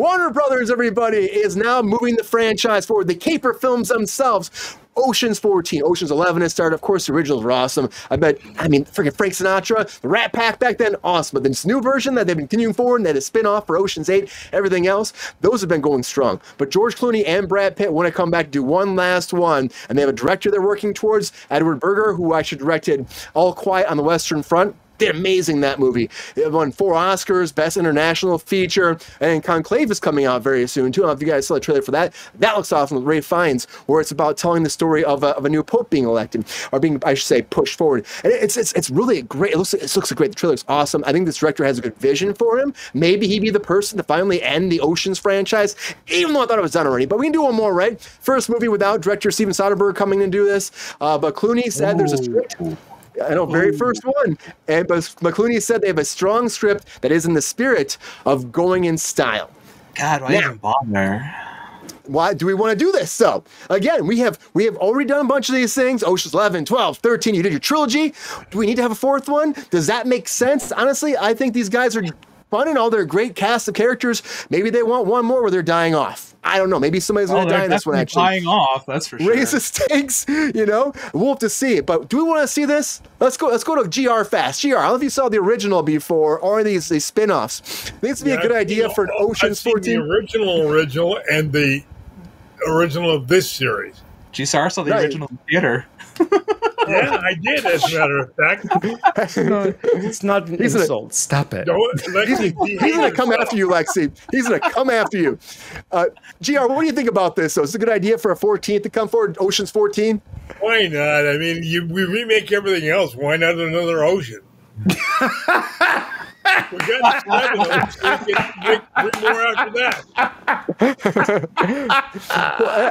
Warner Brothers, everybody, is now moving the franchise forward. The caper films themselves. Ocean's 14, Ocean's 11 has started. Of course, the originals were awesome. Freaking Frank Sinatra, the Rat Pack back then, awesome. But this new version that they've been continuing forward, and that is spin-off for Ocean's 8, everything else, those have been going strong. But George Clooney and Brad Pitt want to come back to do one last one, and they have a director they're working towards, Edward Berger, who actually directed All Quiet on the Western Front. Did amazing, that movie. It won 4 Oscars, Best International Feature, and Conclave is coming out very soon too. I don't know if you guys saw the trailer for that. That looks awesome with Ralph Fiennes, where it's about telling the story of a new pope being elected, or being, I should say, pushed forward. And it's really great. It looks great. The trailer looks awesome. I think this director has a good vision for him. Maybe he'd be the person to finally end the Oceans franchise, even though I thought it was done already. But we can do one more, right? First movie without director Steven Soderbergh coming in to do this. But Clooney said there's a script. I know, very first one. But Clooney said they have a strong script that is in the spirit of going in style. God, why even bother? Why do we want to do this? So, again, we have already done a bunch of these things. Ocean's 11, 12, 13, you did your trilogy. Do we need to have a 4th one? Does that make sense? Honestly, I think these guys are fun and all. They're a great cast of characters. Maybe they want one more where they're dying off. I don't know. Maybe somebody's going to die in this one, actually. Dying off, that's for sure. Raise the stakes, you know? We'll have to see it. But do we want to see this? Let's go to GR fast. GR, I don't know if you saw the original before or these spin-offs. I think this would be a good idea for an Ocean's 14. The original and the original of this series. Gee, sorry, I saw the original in theater. Yeah, I did, as a matter of fact. It's not an insult. Stop it. He's going to come after you, Lexi. He's going to come after you. GR, what do you think about this? So it's a good idea for a 14th to come forward, Ocean's 14? Why not? I mean, we remake everything else. Why not another Ocean? We got 11 of them, so we can bring more after that.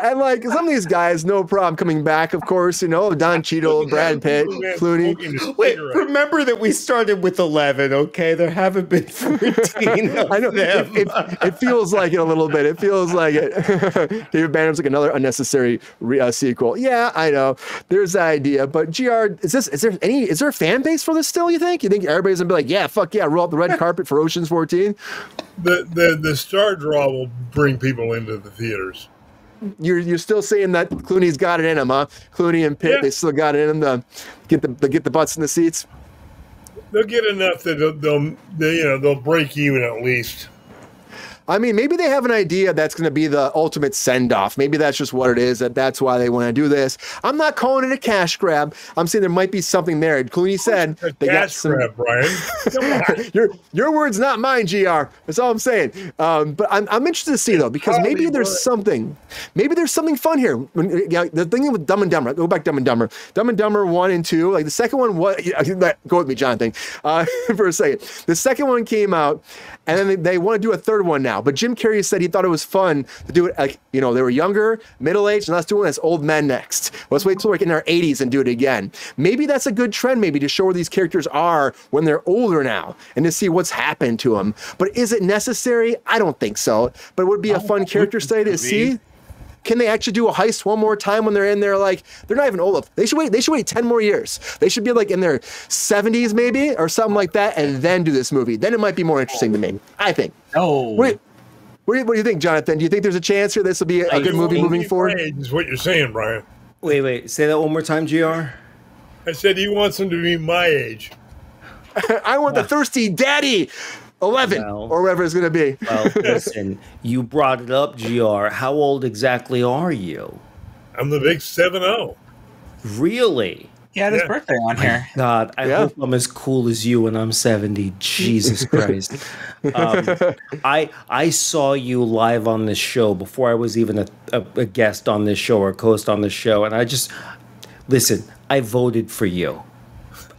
And like some of these guys, no problem coming back, of course, you know, Don Cheadle, Brad Pitt, Clooney. Wait, remember that we started with 11, okay? There haven't been 14 of I know. It feels like it a little bit. It feels like it. David Bannon's like another unnecessary sequel. Yeah, I know. There's the idea. But GR, is there a fan base for this still, you think? You think everybody's gonna be like, yeah, fuck yeah, roll out the red carpet for Ocean's 14? The star draw will bring people into the theaters. You're still saying that Clooney's got it in him, huh? Clooney and Pitt, They still got it in them to get the butts in the seats. They'll get enough that they'll break even at least. I mean, maybe they have an idea that's going to be the ultimate send-off. Maybe that's just what it is, that's why they want to do this. I'm not calling it a cash grab. I'm saying there might be something there. Clooney said they got some cash grab, Brian. Come on. Your words, not mine, GR. That's all I'm saying. But I'm interested to see, though, because maybe there's something. Maybe there's something fun here. The thing with Dumb and Dumber, go back to Dumb and Dumber. Dumb and Dumber 1 and 2, like the second one, go with me, Jonathan, for a second. The second one came out, and then they want to do a third one now. But Jim Carrey said he thought it was fun to do it like, they were younger, middle-aged, and let's do it as old men next. Let's wait till we're in our 80s and do it again. Maybe that's a good trend, maybe, to show where these characters are when they're older now and to see what's happened to them. But is it necessary? I don't think so. But it would be a fun character study to see. Can they actually do a heist one more time when they're in there? Like, they're not even old. They should wait 10 more years. They should be like in their 70s maybe or something like that, and then do this movie. Then it might be more interesting to me, I think. Oh. What do you think, Jonathan? Do you think there's a chance here this will be a good movie moving forward? Is what you're saying, Brian. Wait. Say that one more time, GR. I said he wants them to be my age. I want the thirsty daddy 11 or whatever it's going to be. Well, listen, you brought it up, GR. How old exactly are you? I'm the big 7-0. Really? He had his birthday on here. God, I hope I'm as cool as you when I'm 70. Jesus Christ. I saw you live on this show before I was even a guest on this show or host on this show. And listen, I voted for you.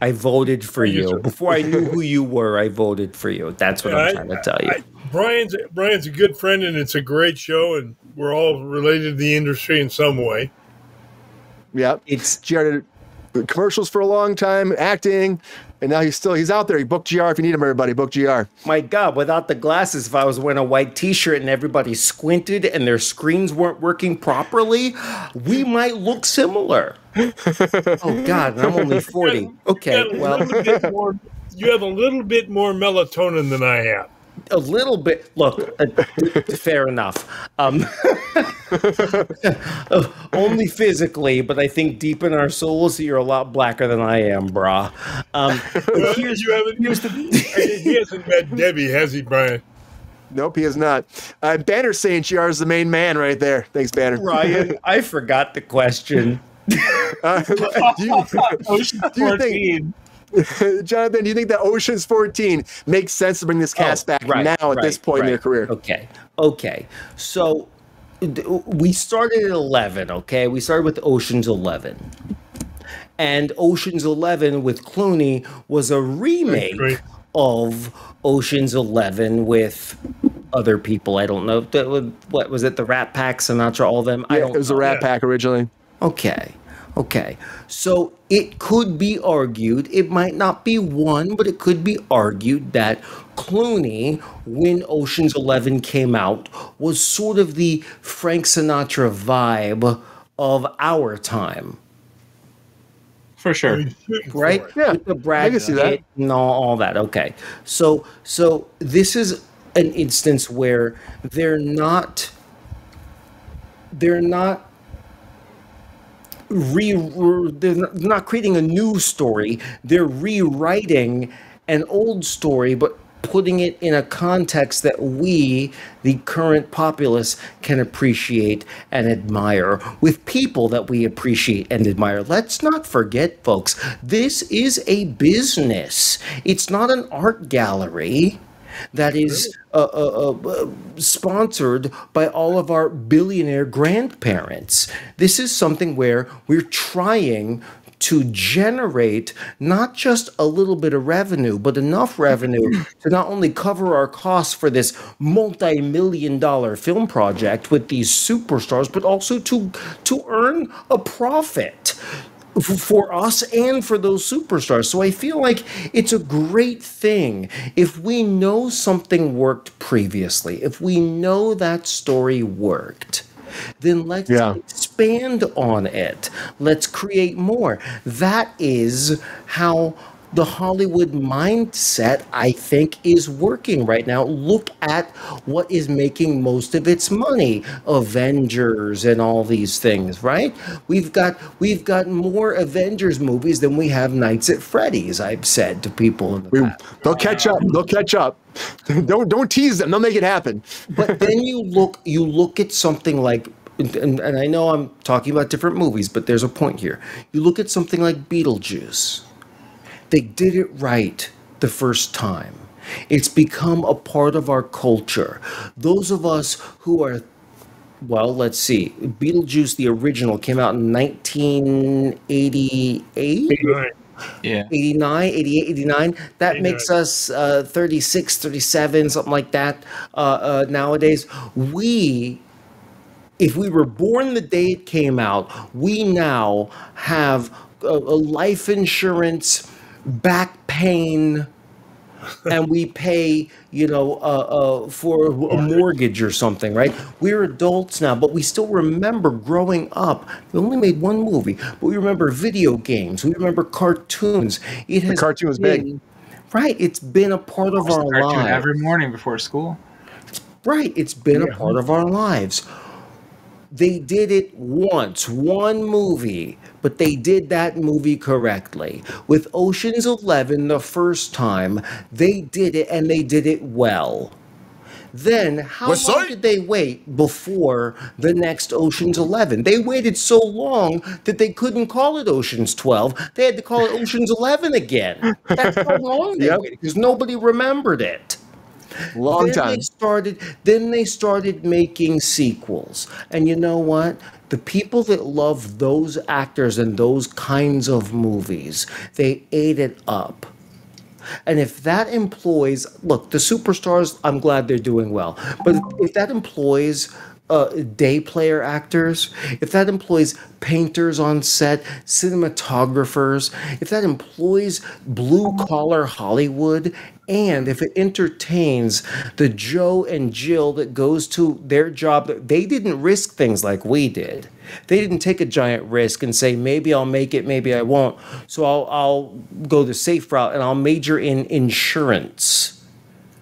I voted for you. Before I knew who you were, I voted for you. That's what I'm trying to tell you. Brian's a good friend, and it's a great show, and we're all related to the industry in some way. Yeah. It's commercials for a long time, acting, and now he's out there. He booked GR if you need him, everybody. Book GR. My God, without the glasses, if I was wearing a white t-shirt and everybody squinted and their screens weren't working properly, we might look similar. Oh God, and I'm only 40. Okay, well. You have a little bit more melatonin than I have. A little bit. Look, fair enough. Only physically, but I think deep in our souls, you're a lot blacker than I am, brah. Well, he hasn't met Debbie, has he, Brian? Nope, he is not. Banner's saying GR is the main man right there. Thanks, Banner. Ryan, I forgot the question. Do you think, Jonathan, do you think that Ocean's 14 makes sense to bring this cast back now at this point in their career? Okay. So we started at 11, okay? We started with Ocean's 11. And Ocean's 11 with Clooney was a remake of Ocean's 11 with other people. I don't know. What was it? The Rat Pack, Sinatra, all of them? Yeah, it was the Rat Pack originally. Okay. So it could be argued, it might not be won, but it could be argued that Clooney, when Ocean's 11 came out, was sort of the Frank Sinatra vibe of our time. For sure. Right? Yeah. With the Bratt, I can see that. And all that. Okay. So this is an instance where they're not they're not creating a new story. They're rewriting an old story, but putting it in a context that we, the current populace, can appreciate and admire with people that we appreciate and admire. Let's not forget, folks, this is a business. It's not an art gallery that is sponsored by all of our billionaire grandparents. This is something where we're trying to generate not just a little bit of revenue, but enough revenue to not only cover our costs for this multi-million-dollar film project with these superstars, but also to earn a profit for us and for those superstars. So I feel like it's a great thing if we know something worked previously, if we know that story worked, then let's expand on it. Let's create more. That is how the Hollywood mindset, I think, is working right now. Look at what is making most of its money. Avengers and all these things, right? We've got more Avengers movies than we have Nights at Freddy's, I've said to people in the past. They'll catch up. They'll catch up. Don't tease them. They'll make it happen. But then you look at something like, and I know I'm talking about different movies, but there's a point here. You look at something like Beetlejuice. They did it right the first time. It's become a part of our culture. Those of us who are, well, let's see, Beetlejuice, the original, came out in 1988? 89. Yeah. 89, 88, 89. That 89. makes us 36, 37, something like that nowadays. If we were born the day it came out, we now have a life insurance, back pain, and we pay, for a mortgage or something, right? We're adults now, but we still remember growing up. We only made one movie, but we remember video games. We remember cartoons. The cartoon was big. Right. It's been a part of our lives. Every morning before school. Right. It's been a part of our lives. They did it once, one movie, but they did that movie correctly. With Ocean's 11, the first time, they did it, and they did it well. Then, how long did they wait before the next Ocean's 11? They waited so long that they couldn't call it Ocean's 12. They had to call it Ocean's 11 again. That's how long they waited, because nobody remembered it. Long time. Then they started making sequels. And you know what? The people that love those actors and those kinds of movies, they ate it up. And if that employs, look, the superstars, I'm glad they're doing well. But if that employs day player actors, if that employs painters on set, cinematographers, if that employs blue collar Hollywood, and if it entertains the Joe and Jill that goes to their job, they didn't risk things like we did. They didn't take a giant risk and say, maybe I'll make it, maybe I won't. So I'll go the safe route and I'll major in insurance.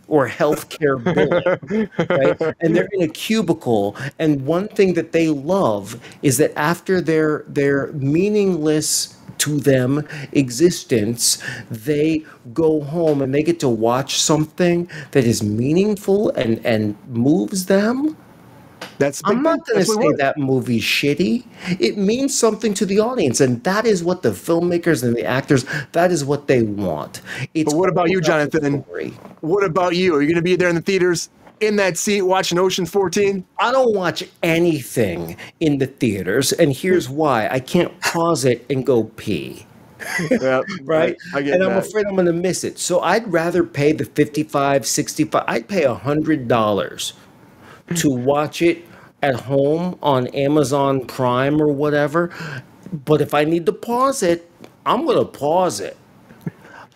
or healthcare billing, right? And they're in a cubicle, and one thing that they love is that after their meaningless to them existence, they go home and they get to watch something that is meaningful and moves them. I'm not going to say that movie's shitty. It means something to the audience, and that is what the filmmakers and the actors, that is what they want. But what about you, Jonathan? What about you? Are you going to be there in the theaters, in that seat, watching Ocean's 14? I don't watch anything in the theaters, and here's why. I can't pause it and go pee. Yeah, right? I get and that. I'm afraid I'm going to miss it. So I'd rather pay the $55, $65. I'd pay $100 to watch it at home on Amazon Prime or whatever. But if I need to pause it, I'm going to pause it.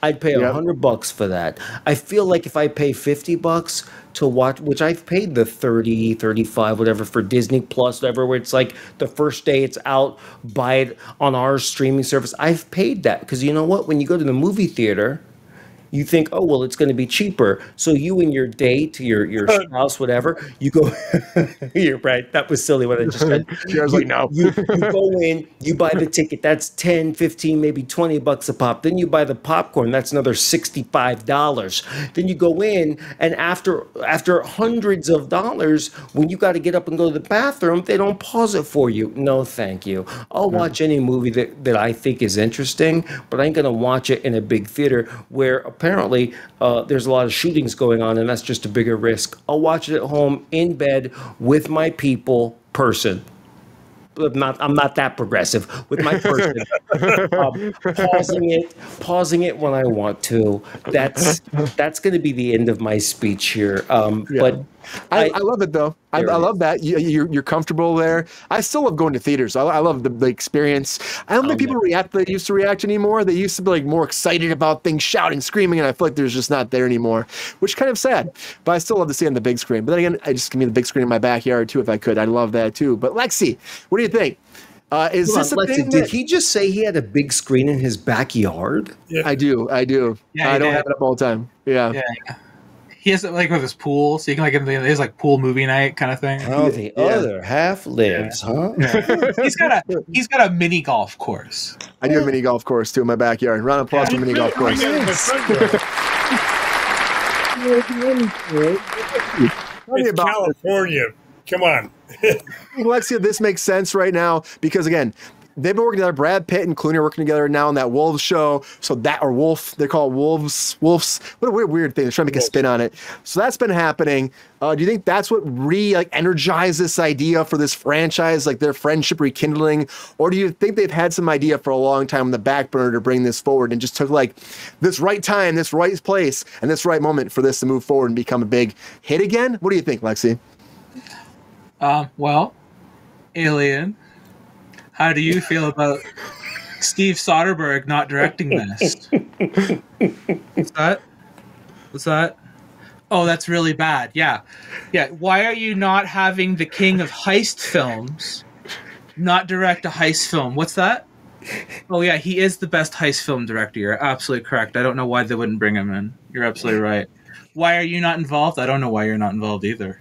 I'd pay $100 for that. I feel like if I pay $50 to watch, which I've paid the 30, 35, whatever for Disney Plus, whatever, where it's like the first day it's out, buy it on our streaming service. I've paid that because you know what? When you go to the movie theater, you think, oh, well, it's going to be cheaper. So you and your date, your spouse, whatever, you go, you're right. That was silly what I just said. I was like, no. You go in, you buy the ticket. That's 10, 15, maybe $20 a pop. Then you buy the popcorn. That's another $65. Then you go in, and after hundreds of dollars, when you got to get up and go to the bathroom, they don't pause it for you. No, thank you. I'll watch any movie that I think is interesting, but I ain't going to watch it in a big theater where apparently there's a lot of shootings going on, and that's just a bigger risk. I'll watch it at home in bed with my people, person. I'm not that progressive with my person. Pausing it when I want to. That's going to be the end of my speech here. But I love it though. I love that you're comfortable there. I still love going to theaters. I love the experience. I don't think people react the way they used to react anymore. They used to be like more excited about things, shouting, screaming, and I feel like there's just not there anymore, which is kind of sad. But I still love to see it on the big screen. But then again, I just give me the big screen in my backyard too if I could. I'd love that too. But Lexi, what do you think? Is this a thing? Did he just say he had a big screen in his backyard? Yeah. I do. Yeah, I don't have it up all the time. Yeah. He has it like with his pool, so you can like his like pool movie night kind of thing. Oh, the other half lives, huh? Yeah. He's got a mini golf course. I do a mini golf course too in my backyard. Round of applause for mini golf course. It's California. Come on. Alexia, this makes sense right now because again, they've been working together. Brad Pitt and Clooney are working together now on that Wolves show. So that, or Wolf, they call it Wolves. What a weird thing. They're trying to make a spin on it. So that's been happening. Do you think that's what energized this idea for this franchise, like their friendship rekindling? Or do you think they've had some idea for a long time on the back burner to bring this forward and just took like this right time, this right place, and this right moment for this to move forward and become a big hit again? What do you think, Lexi? Well, Alien, how do you feel about Steve Soderbergh not directing this? What's that? Oh, that's really bad. Yeah. Why are you not having the king of heist films not direct a heist film? What's that? Oh, yeah, he is the best heist film director. You're absolutely correct. I don't know why they wouldn't bring him in. You're absolutely right. Why are you not involved? I don't know why you're not involved either.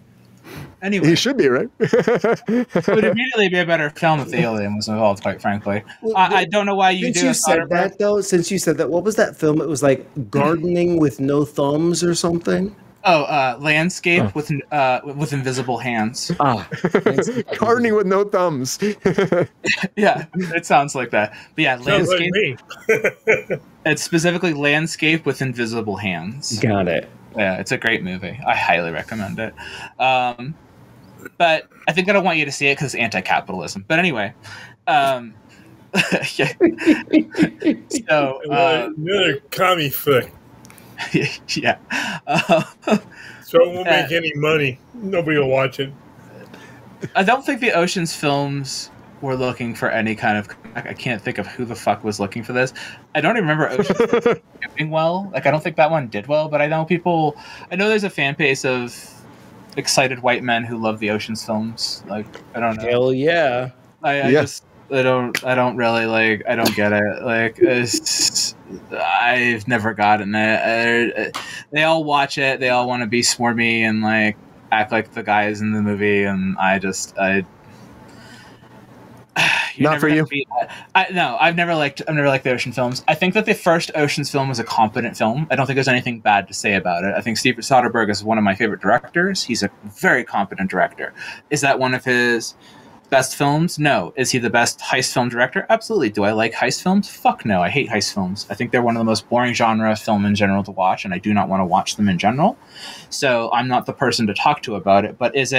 Anyway, he should be, right? It would immediately be a better film if the alien was involved, quite frankly. I don't know why you do that, though. Since you said that, what was that film? It was like Gardening with No Thumbs or something? Oh, Landscape with invisible hands. Gardening with no thumbs. Yeah, it sounds like that. But yeah, Landscape. Like It's specifically Landscape with invisible hands. Got it. Yeah, it's a great movie. I highly recommend it. But I think I don't want you to see it because it's anti-capitalism. But anyway, yeah. So another commie flick. Yeah. So it won't make any money. Nobody will watch it. I don't think the Ocean's films were looking for any kind of. I can't think of who the fuck was looking for this. I don't even remember Ocean's doing well. Like, I don't think that one did well, but I know people. I know there's a fan base of excited white men who love the Ocean's films. Like, I don't know. Hell yeah. I just I don't really like. I don't get it. Like, I've never gotten it. They all watch it. They all want to be swarmy and like act like the guys in the movie, and Not for you. No, I've never liked the Ocean films. I think that the first Ocean's film was a competent film. I don't think there's anything bad to say about it. I think Steven Soderbergh is one of my favorite directors. He's a very competent director. Is that one of his best films? No. Is he the best heist film director? Absolutely. Do I like heist films? Fuck no. I hate heist films. I think they're one of the most boring genre of film in general to watch, and I do not want to watch them in general. So I'm not the person to talk to about it. But is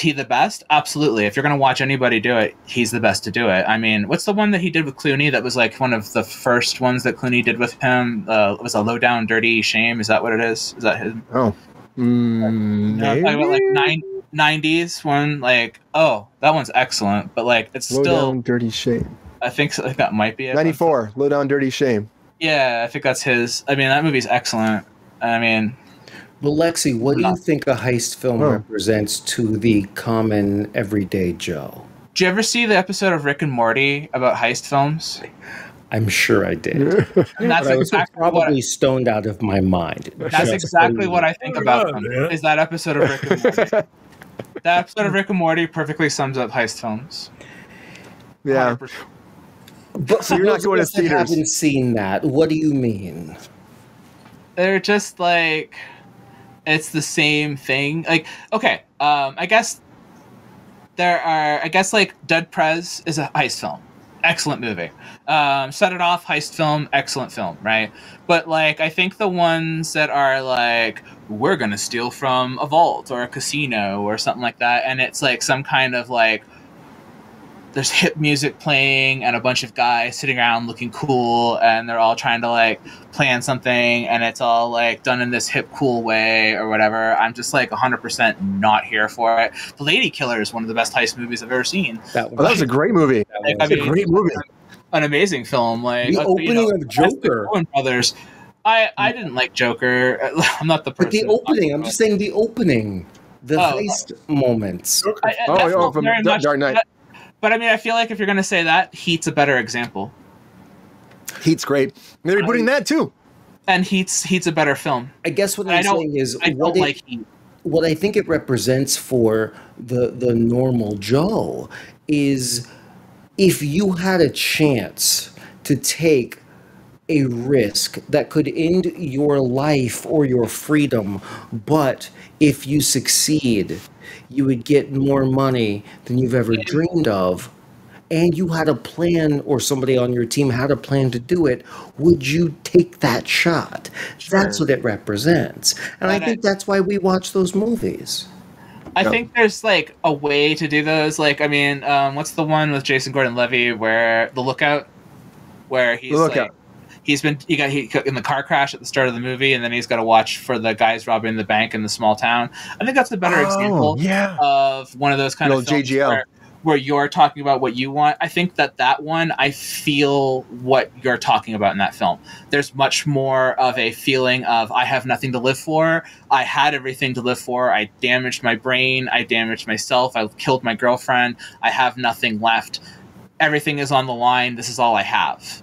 he the best? Absolutely. If you're going to watch anybody do it, he's the best to do it. I mean, what's the one that he did with Clooney that was like one of the first ones that Clooney did with him? It was a Low Down Dirty Shame. Is that what it is? Is that his? Oh. No, talking about like 90s one. Like, oh, that one's excellent. But like, it's Low still Down Dirty Shame. I think that might be it. 94. Low Down Dirty Shame. Yeah, I think that's his. I mean, that movie's excellent. I mean... Well, Lexi, what do you think a heist film represents to the common everyday Joe? Did you ever see the episode of Rick and Morty about heist films? I'm sure I did. And that's I was probably stoned out of my mind. That's exactly what I think about them. Is that episode of Rick and Morty? That episode of Rick and Morty perfectly sums up heist films. Yeah. 100%. But so you're not going to theaters. I haven't seen that. What do you mean? They're just like... It's the same thing. Like, okay, I guess like Dead Prez is a heist film. Excellent movie. Set It Off, heist film, excellent film, right? But like, I think the ones that are like, we're gonna steal from a vault or a casino or something like that, and it's like some kind of like, there's hip music playing and a bunch of guys sitting around looking cool, and they're all trying to like plan something, and it's all like done in this hip cool way or whatever. I'm just like 100% not here for it. The Lady Killer is one of the best heist movies I've ever seen. That was a great movie. That was a great movie. An amazing film. Like the opening of Joker. The Coen Brothers. I didn't like Joker. I'm not the person. But the opening. I'm just saying the opening. The heist moments. From Dark Knight. But I mean, I feel like if you're going to say that, Heat's a better example. Heat's great. They're rebooting that too. And Heat's a better film. I guess what I'm saying is I don't like Heat. What I think it represents for the normal Joe is if you had a chance to take a risk that could end your life or your freedom, but if you succeed, you would get more money than you've ever dreamed of, and you had a plan, or somebody on your team had a plan to do it, would you take that shot? Sure. That's what it represents. And I think that's why we watch those movies. I think there's like a way to do those. Like, I mean, what's the one with Jason Gordon-Levitt where The Lookout, where he's like, he got in the car crash at the start of the movie, and then he's got to watch for the guys robbing the bank in the small town. I think that's a better example of one of those kind of films where you're talking about what you want. I think that one, I feel what you're talking about in that film. There's much more of a feeling of, I have nothing to live for. I had everything to live for. I damaged my brain. I damaged myself. I killed my girlfriend. I have nothing left. Everything is on the line. This is all I have.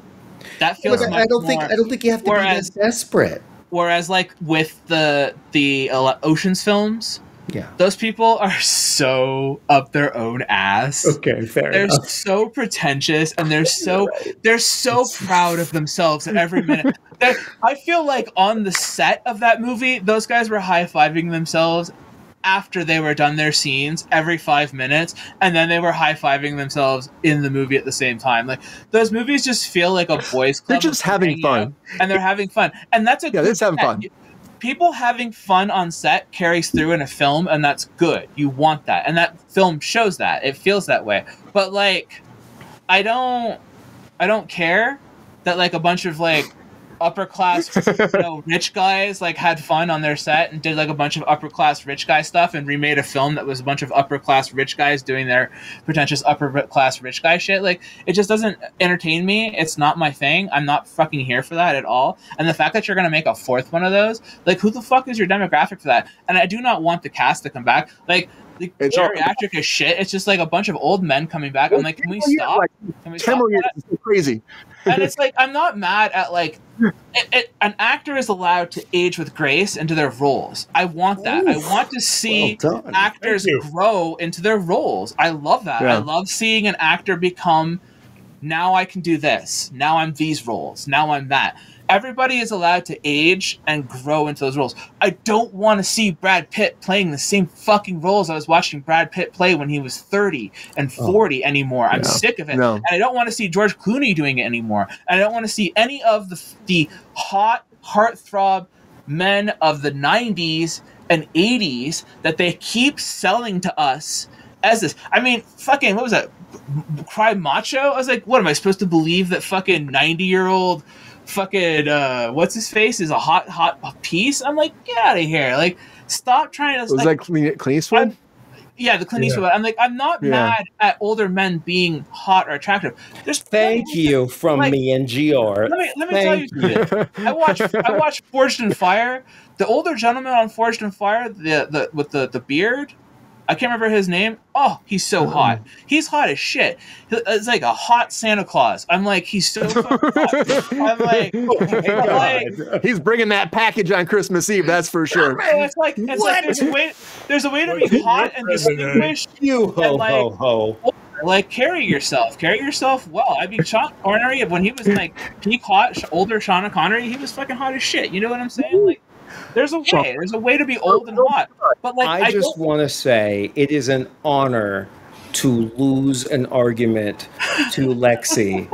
That feels. I don't think you have to be that desperate. Whereas, like with the Ocean's films, those people are so up their own ass. Okay, fair enough. They're so pretentious, and they're so proud of themselves at every minute. I feel like on the set of that movie, those guys were high-fiving themselves after they were done their scenes every 5 minutes, and then they were high-fiving themselves in the movie at the same time. Like, those movies just feel like a boys' club. They're just having fun. And they're having fun. And that's they're just having fun. People having fun on set carries through in a film, and that's good. You want that. And that film shows that. It feels that way. But, like, I don't care that, like, a bunch of, like, upper class, rich guys like had fun on their set and did like a bunch of upper class rich guy stuff and remade a film that was a bunch of upper class rich guys doing their pretentious upper class rich guy shit. Like, it just doesn't entertain me. It's not my thing. I'm not fucking here for that at all. And the fact that you're gonna make a fourth one of those, like, who the fuck is your demographic for that? And I do not want the cast to come back. Like, the geriatric is shit. It's just like a bunch of old men coming back. I'm like, can we stop? Can we stop? 10 more years is crazy. And it's like, I'm not mad at like an actor is allowed to age with grace into their roles. I want that. I want to see actors grow into their roles. I love that. I love seeing an actor become, now I can do this. Now I'm these roles. Now I'm that. Everybody is allowed to age and grow into those roles. I don't want to see Brad Pitt playing the same fucking roles I was watching Brad Pitt play when he was 30 and 40 anymore. I'm sick of it. No. And I don't want to see George Clooney doing it anymore. And I don't want to see any of the hot, heartthrob men of the 90s and 80s that they keep selling to us as this. I mean, fucking, what was that? Cry Macho? I was like, what, am I supposed to believe that fucking 90-year-old fucking what's his face is a hot piece? I'm like, get out of here. Like, stop trying to. Was that Clint Eastwood? Yeah, the Clint Eastwood. I'm like, I'm not mad at older men being hot or attractive. There's Thank you from like, me and GR. Let me tell you something. I watched Forged in Fire. The older gentleman on Forged in Fire, the with the beard, I can't remember his name. Oh, he's so hot. He's hot as shit. It's like a hot Santa Claus. I'm like, he's so fucking hot. I'm like, he's bringing that package on Christmas Eve. That's for sure. It's like there's a way to be hot and distinguished. Like, carry yourself well. I mean, Sean Connery, when he was like peak hot, older Sean Connery, he was fucking hot as shit. You know what I'm saying? Like, there's a way to be old and hot. But like, I just want to say it is an honor to lose an argument to Lexi.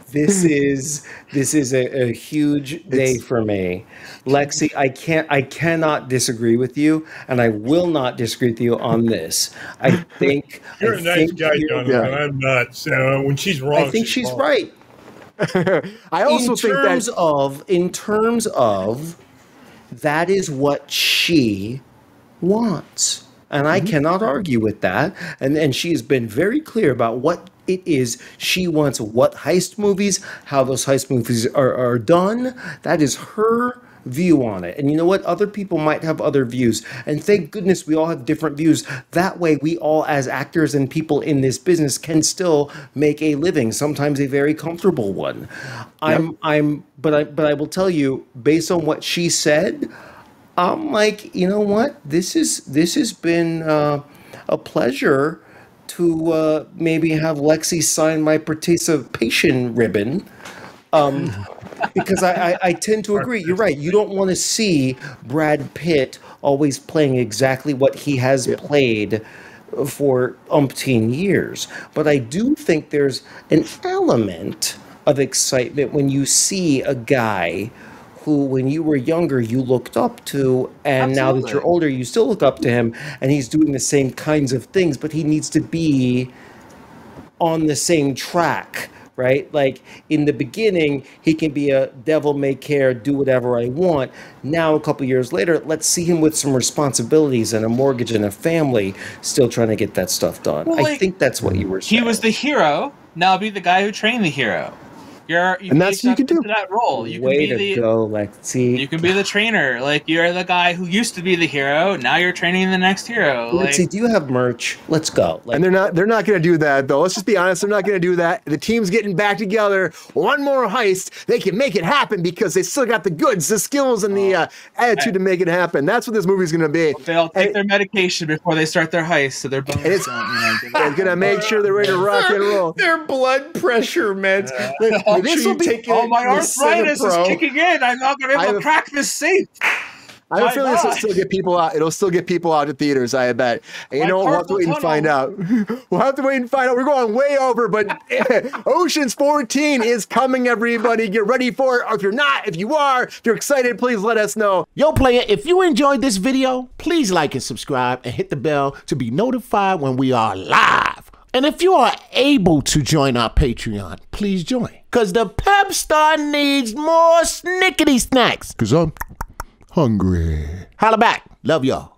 This is a huge day for me, Lexi. I cannot disagree with you, and I will not disagree with you on this. I think you're a nice guy, Jonathan. I'm not. So when she's wrong, I think she's right. I also think that in terms of that is what she wants, and I cannot argue with that. And she has been very clear about what it is she wants, what heist movies, how those heist movies are done. That is her view on it. And you know what? Other people might have other views. And thank goodness we all have different views. That way we all, as actors and people in this business, can still make a living, sometimes a very comfortable one. But I will tell you, based on what she said, I'm like, you know what? This has been a pleasure to maybe have Lexi sign my participation ribbon. Because I tend to agree. You're right. You don't want to see Brad Pitt always playing exactly what he has played for umpteen years. But I do think there's an element of excitement when you see a guy who, when you were younger, you looked up to, and now that you're older, you still look up to him, and he's doing the same kinds of things, but he needs to be on the same track. Right? Like, in the beginning, he can be a devil may care, do whatever I want. Now, a couple years later, let's see him with some responsibilities and a mortgage and a family, still trying to get that stuff done. Well, I think that's what you were saying. He was the hero. Now be the guy who trained the hero. And that's what you can do. That role. You Way can be to go, Lexi. You can be the trainer. Like, you're the guy who used to be the hero. Now you're training the next hero. Lexi, do you have merch? Let's go. And they're not going to do that, though. Let's just be honest. They're not going to do that. The team's getting back together. One more heist. They can make it happen because they still got the goods, the skills, and the attitude to make it happen. That's what this movie's going to be. They'll take their medication before they start their heist, so their bones don't. They're going to make sure they're ready to rock and roll. Their blood pressure meds. This will be. My arthritis is kicking in. I'm not going to be able to crack this safe. I have a feeling this will still get people out. It'll still get people out to theaters, I bet. And you know what? We'll have to wait and find out. We'll have to wait and find out. We're going way over, but Ocean's 14 is coming, everybody. Get ready for it. Or if you're not, if you are, if you're excited, please let us know. Yo, player, if you enjoyed this video, please like and subscribe and hit the bell to be notified when we are live. And if you are able to join our Patreon, please join. Cause the Pepestar needs more snickety snacks. Cause I'm hungry. Holla back. Love y'all.